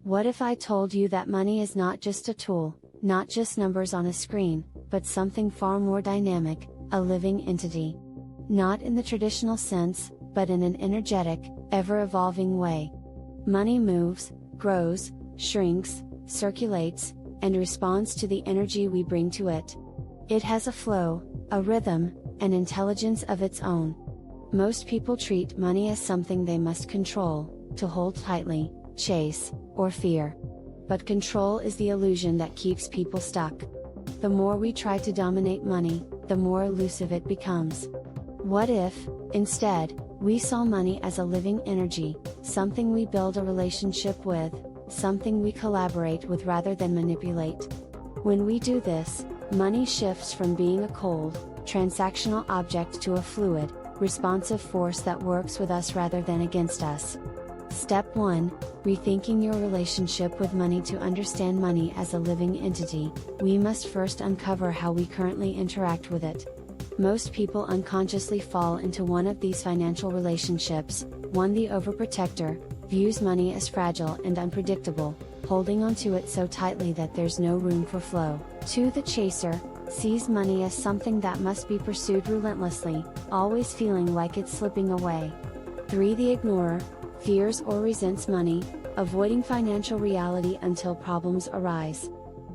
What if I told you that money is not just a tool, not just numbers on a screen, but something far more dynamic, a living entity? Not in the traditional sense, but in an energetic, ever-evolving way. Money moves, grows, shrinks, circulates, and responds to the energy we bring to it. It has a flow, a rhythm, an intelligence of its own. Most people treat money as something they must control, to hold tightly, chase, or fear. But control is the illusion that keeps people stuck. The more we try to dominate money, the more elusive it becomes. What if, instead, we saw money as a living energy, something we build a relationship with, something we collaborate with rather than manipulate? When we do this, money shifts from being a cold, transactional object to a fluid, responsive force that works with us rather than against us. Step 1. Rethinking your relationship with money. To understand money as a living entity, we must first uncover how we currently interact with it. Most people unconsciously fall into one of these financial relationships. 1. The overprotector views money as fragile and unpredictable, holding onto it so tightly that there's no room for flow. 2. The chaser sees money as something that must be pursued relentlessly, always feeling like it's slipping away. 3. The ignorer fears or resents money, avoiding financial reality until problems arise.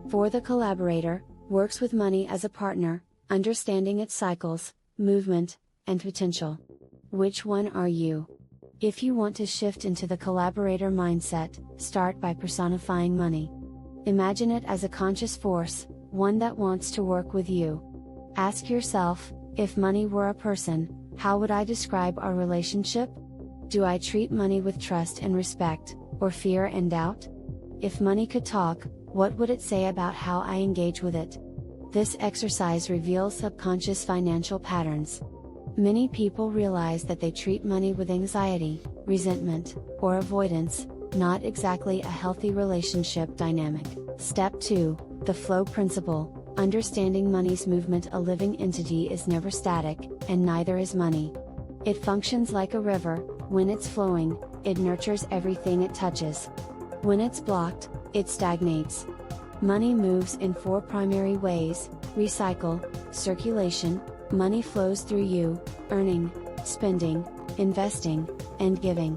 4. The collaborator works with money as a partner, understanding its cycles, movement, and potential. Which one are you? If you want to shift into the collaborator mindset, start by personifying money. Imagine it as a conscious force, one that wants to work with you. Ask yourself, if money were a person, how would I describe our relationship? Do I treat money with trust and respect, or fear and doubt? If money could talk, what would it say about how I engage with it? This exercise reveals subconscious financial patterns. Many people realize that they treat money with anxiety, resentment, or avoidance, not exactly a healthy relationship dynamic. Step 2. The flow principle. Understanding money's movement. A living entity is never static, and neither is money. It functions like a river. When it's flowing, it nurtures everything it touches. When it's blocked, it stagnates. Money moves in 4 primary ways: recycle, circulation. Money flows through you, earning, spending, investing, and giving.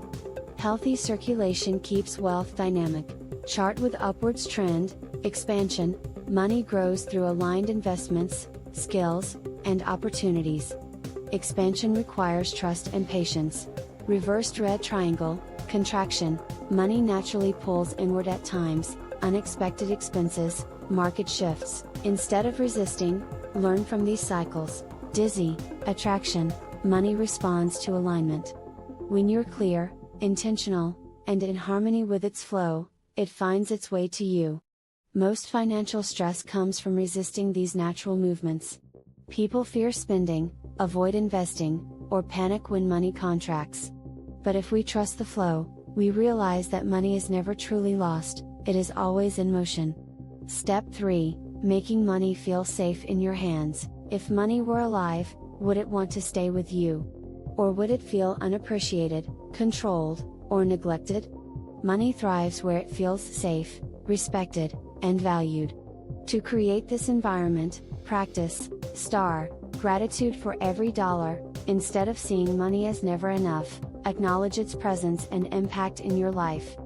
Healthy circulation keeps wealth dynamic. Chart with upwards trend. Expansion. Money grows through aligned investments, skills, and opportunities. Expansion requires trust and patience. Reversed red triangle. Contraction. Money naturally pulls inward at times, unexpected expenses, market shifts. Instead of resisting, learn from these cycles. Dizzy. Attraction. Money responds to alignment. When you're clear, intentional, and in harmony with its flow, it finds its way to you. Most financial stress comes from resisting these natural movements. People fear spending, avoid investing, or panic when money contracts. But if we trust the flow, we realize that money is never truly lost, it is always in motion. Step 3. Making money feel safe in your hands. If money were alive, would it want to stay with you? Or would it feel unappreciated, controlled, or neglected? Money thrives where it feels safe, respected, and valued. To create this environment, practice gratitude for every dollar. Instead of seeing money as never enough, acknowledge its presence and impact in your life.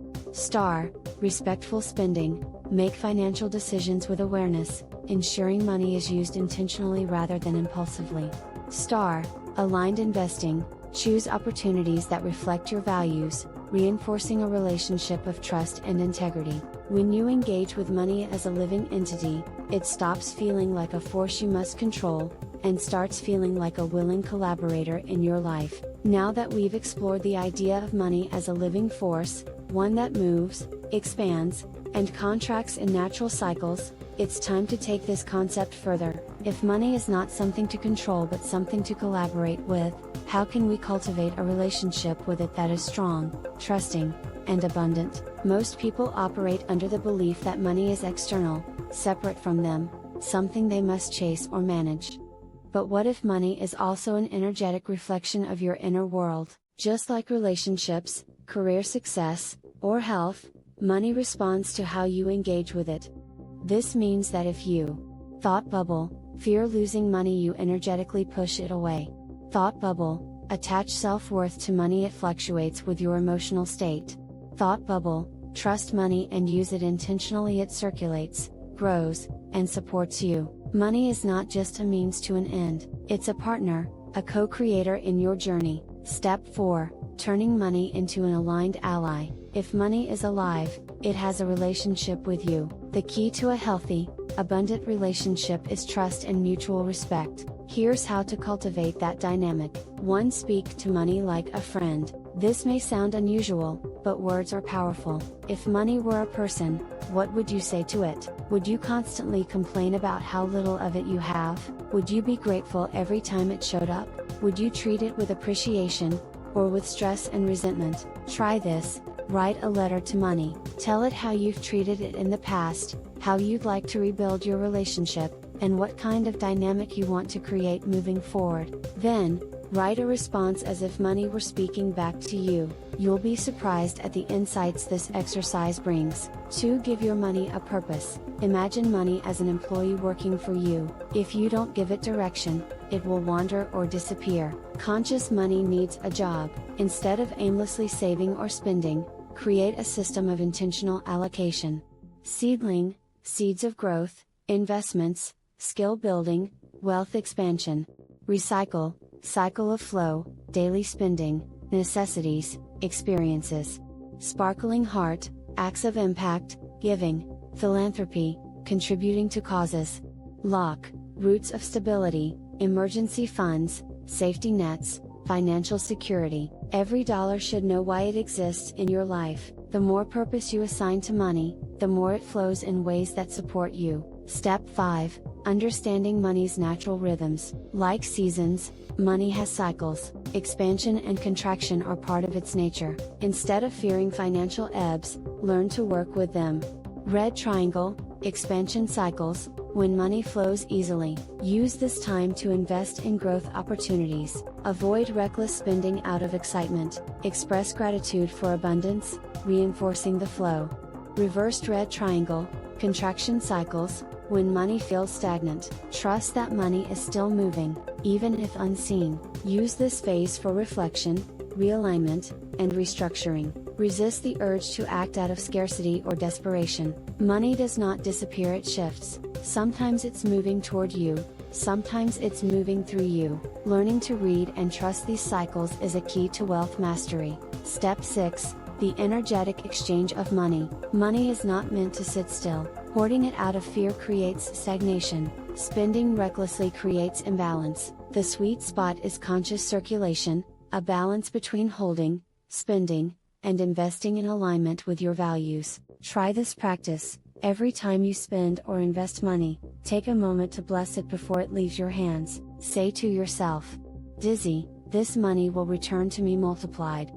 Respectful spending. Make financial decisions with awareness, ensuring money is used intentionally rather than impulsively. Aligned investing. Choose opportunities that reflect your values, reinforcing a relationship of trust and integrity. When you engage with money as a living entity, it stops feeling like a force you must control, and starts feeling like a willing collaborator in your life. Now that we've explored the idea of money as a living force, one that moves, expands, and contracts in natural cycles, it's time to take this concept further. If money is not something to control but something to collaborate with, how can we cultivate a relationship with it that is strong, trusting, and abundant? Most people operate under the belief that money is external, separate from them, something they must chase or manage. But what if money is also an energetic reflection of your inner world? Just like relationships, career success, or health, Money responds to how you engage with it. This means that if you thought bubble, fear losing money, you energetically push it away. Thought bubble, attach self-worth to money, it fluctuates with your emotional state. Thought bubble, trust money and use it intentionally, it circulates, grows, and supports you. Money is not just a means to an end, it's a partner, a co-creator in your journey. Step 4, turning money into an aligned ally. If money is alive, it has a relationship with you. The key to a healthy, abundant relationship is trust and mutual respect. Here's how to cultivate that dynamic. 1. Speak to money like a friend. This may sound unusual, but words are powerful. If money were a person, what would you say to it? Would you constantly complain about how little of it you have? Would you be grateful every time it showed up? Would you treat it with appreciation, or with stress and resentment? Try this. Write a letter to money. Tell it how you've treated it in the past, how you'd like to rebuild your relationship, and what kind of dynamic you want to create moving forward. Then, write a response as if money were speaking back to you. You'll be surprised at the insights this exercise brings. 2. Give your money a purpose. Imagine money as an employee working for you. If you don't give it direction, it will wander or disappear. Conscious money needs a job. Instead of aimlessly saving or spending, create a system of intentional allocation. Seedling, seeds of growth, investments, skill building, wealth expansion. Recycle, cycle of flow, daily spending, necessities, experiences. Sparkling heart, acts of impact, giving, philanthropy, contributing to causes. Lock, roots of stability, emergency funds, safety nets, financial security. Every dollar should know why it exists in your life. The more purpose you assign to money, the more it flows in ways that support you. Step 5, understanding money's natural rhythms. Like seasons, money has cycles. Expansion and contraction are part of its nature. Instead of fearing financial ebbs, learn to work with them. Red triangle, expansion cycles. When money flows easily, use this time to invest in growth opportunities. Avoid reckless spending out of excitement. Express gratitude for abundance, reinforcing the flow. Reversed red triangle, contraction cycles. When money feels stagnant, trust that money is still moving, even if unseen. Use this phase for reflection, realignment, and restructuring. Resist the urge to act out of scarcity or desperation. Money does not disappear, it shifts. Sometimes it's moving toward you, sometimes it's moving through you. Learning to read and trust these cycles is a key to wealth mastery. Step 6, the energetic exchange of money. Money is not meant to sit still. Hoarding it out of fear creates stagnation. Spending recklessly creates imbalance. The sweet spot is conscious circulation, a balance between holding, spending, and investing in alignment with your values. Try this practice. Every time you spend or invest money, take a moment to bless it before it leaves your hands. Say to yourself, "Dizzy, this money will return to me multiplied.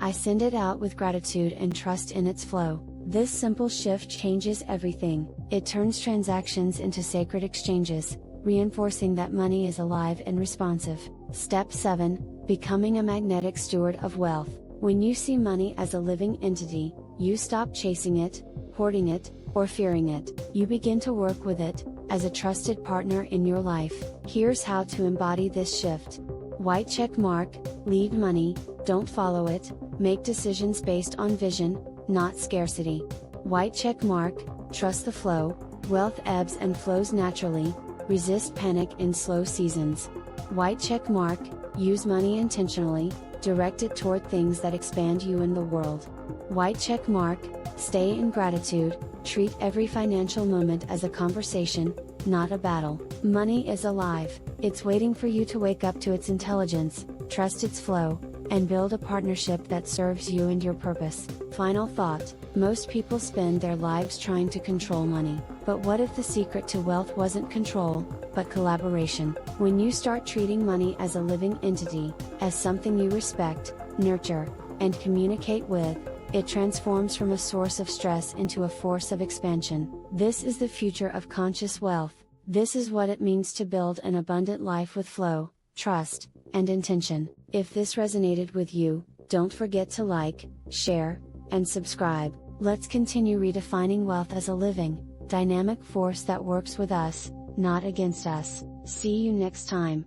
I send it out with gratitude and trust in its flow." This simple shift changes everything. It turns transactions into sacred exchanges, reinforcing that money is alive and responsive. Step 7, becoming a magnetic steward of wealth. When you see money as a living entity, you stop chasing it, hoarding it, or fearing it. You begin to work with it, as a trusted partner in your life. Here's how to embody this shift. White check mark, lead money, don't follow it, make decisions based on vision, not scarcity. White check mark, trust the flow, wealth ebbs and flows naturally, resist panic in slow seasons. White check mark, use money intentionally, direct it toward things that expand you in the world. White check mark, stay in gratitude, treat every financial moment as a conversation, not a battle. Money is alive, it's waiting for you to wake up to its intelligence, trust its flow, and build a partnership that serves you and your purpose. Final thought, most people spend their lives trying to control money, but what if the secret to wealth wasn't control, but collaboration? When you start treating money as a living entity, as something you respect, nurture, and communicate with, it transforms from a source of stress into a force of expansion. This is the future of conscious wealth. This is what it means to build an abundant life with flow, trust, and intention. If this resonated with you, don't forget to like, share, and subscribe. Let's continue redefining wealth as a living, dynamic force that works with us, not against us. See you next time.